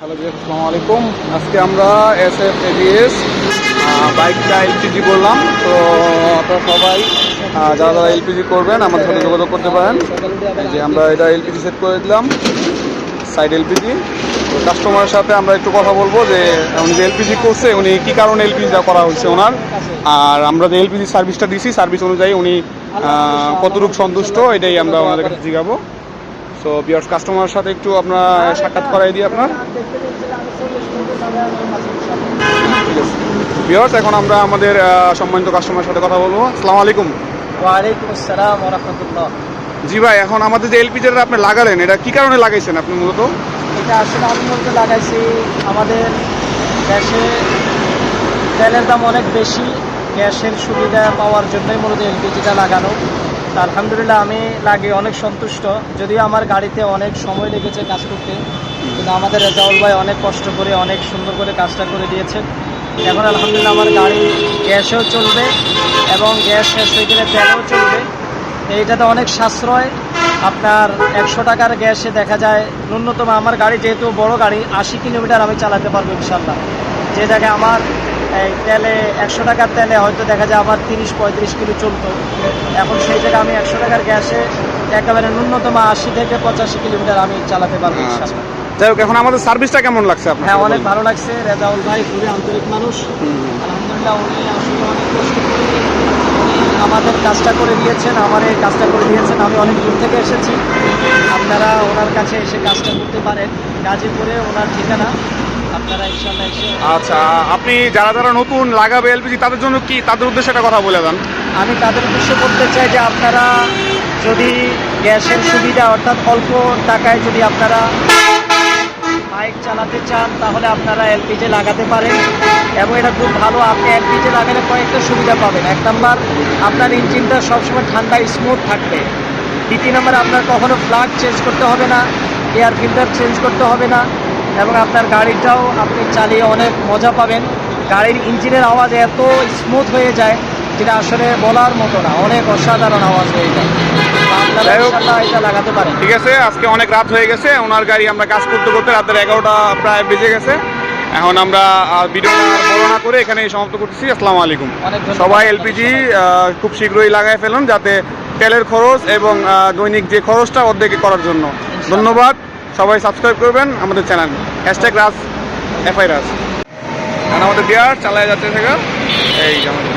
Hello viewers, আসসালামু আলাইকুম। আজকে আমরা SF ABS বাইকটা এলপিজি করলাম। তো আপনারা সবাই যারা যারা এলপিজি করবেন আমাদের সাথে যোগাযোগ করতে পারেন। এই যে আমরা এটা এলপিজি সেট করে দিলাম, সাইড এলপিজি। তো কাস্টমারের সাথে আমরা একটু কথা বলবো যে উনি যে এলপিজি করছে উনি কী কারণে এলপিজিটা করা হয়েছে ওনার, আর আমরা যে এলপিজি সার্ভিসটা দিছি সার্ভিস অনুযায়ী উনি কতটুকু সন্তুষ্ট এটাই আমরা ওনাদের কাছে জিজ্ঞাবো। তো ভিউয়ার্স, কাস্টমারের সাথে একটু আপনার সাক্ষাৎ করাই দিই আপনার। ঠিক আছে ভিউয়ার্স, এখন আমরা আমাদের সম্মানিত কাস্টমারের সাথে কথা বলবো। আসসালামু আলাইকুম। ওয়ালাইকুম আসসালাম ওয়া রাহমাতুল্লাহ। জি ভাই, এখন আমাদের যে এলপিজিটা আপনি লাগালেন এটা কি কারণে লাগাইছেন আপনি মূলত? এটা আসলে আমি মূলত লাগাইছি, আমাদের দেশে তেলের দাম অনেক বেশি, গ্যাসের সুবিধা পাওয়ার জন্যই মূলত এলপিজিটা লাগানো। তা আলহামদুলিল্লাহ আমি লাগিয়ে অনেক সন্তুষ্ট। যদিও আমার গাড়িতে অনেক সময় লেগেছে কাজ করতে, কিন্তু আমাদের রেজাউল ভাই অনেক কষ্ট করে অনেক সুন্দর করে কাজটা করে দিয়েছেন। এখন আলহামদুলিল্লাহ আমার গাড়ি গ্যাসেও চলবে এবং গ্যাস শেষ হয়ে গেলে তেলও চলবে। এইটাতে অনেক সাশ্রয়। আপনার 100 টাকার গ্যাসে দেখা যায় ন্যূনতম, আমার গাড়ি যেহেতু বড় গাড়ি 80 কিলোমিটার আমি চালাতে পারবো ইনশাল্লাহ। যে জায়গায় আমার এই তেলে 100 টাকার তেলে হয়তো দেখা যায় আমার 30-35 কিলো চলতো, এখন সেই জায়গায় আমি 100 টাকার গ্যাসে একেবারে ন্যূনতম 80 থেকে 85 কিলোমিটার আমি চালাতে পারবো ইনশাল্লাহ। যাই হোক, এখন আমাদের সার্ভিসটা কেমন লাগছে আপনার? হ্যাঁ, অনেক ভালো লাগছে। রেজাউল ভাই খুবই আন্তরিক মানুষ, আলহামদুলিল্লাহ। উনি আসলে অনেক কষ্ট করে উনি আমাদের কাজটা করে দিয়েছেন, আমার এই কাজটা করে দিয়েছেন। আমি অনেক দূর থেকে এসেছি, আপনারা ওনার কাছে এসে কাজটা করতে পারেন। গাজীপুরে ওনার ঠিকানা, আপনারা ইনশাল্লাহ এসে। আচ্ছা, আপনি যারা যারা নতুন লাগাবে এলপিজি তাদের জন্য কি, তাদের উদ্দেশ্যে একটা কথা বলে দেন। আমি তাদের উদ্দেশ্যে বলতে চাই যে আপনারা যদি গ্যাসের সুবিধা অর্থাৎ অল্প টাকায় যদি আপনারা বাইক চালাতে চান তাহলে আপনারা এলপিজি লাগাতে পারেন, এবং এটা খুব ভালো। আপনি এলপিজি লাগালে কয়েকটা সুবিধা পাবেন। 1 নাম্বার, আপনার ইঞ্জিনটা সবসময় ঠান্ডা স্মুথ থাকবে। 2 নাম্বার, আপনার কখনো প্লাগ চেঞ্জ করতে হবে না, এয়ার ফিল্টার চেঞ্জ করতে হবে না, এবং আপনার গাড়িটাও আপনি চালিয়ে অনেক মজা পাবেন। গাড়ির ইঞ্জিনের আওয়াজ এত স্মুথ হয়ে যায় যেটা আসলে বলার মতো না, অনেক অসাধারণ আওয়াজ হয়ে যায়। আপনারা ইনশাআল্লাহ এটা লাগাতে পারেন। ঠিক আছে, আজকে অনেক রাত হয়ে গেছে, ওনার গাড়ি আমরা কাজ করতে করতে রাতের 11টা প্রায় বেজে গেছে। এখন আমরা ভিডিওটা আর বড় না করে এখানেই সমাপ্ত করতেছি। আসসালামু আলাইকুম। সবাই এলপিজি খুব শীঘ্রই লাগাই ফেলুন, যাতে তেলের খরচ এবং দৈনিক যে খরচটা অর্ধেক করার জন্য। ধন্যবাদ। সবাই সাবস্ক্রাইব করবেন আমাদের চ্যানেল #রাজ FI রাজ। আমাদের বিয়ার চালায় যাচ্ছে থেকে এই আমাদের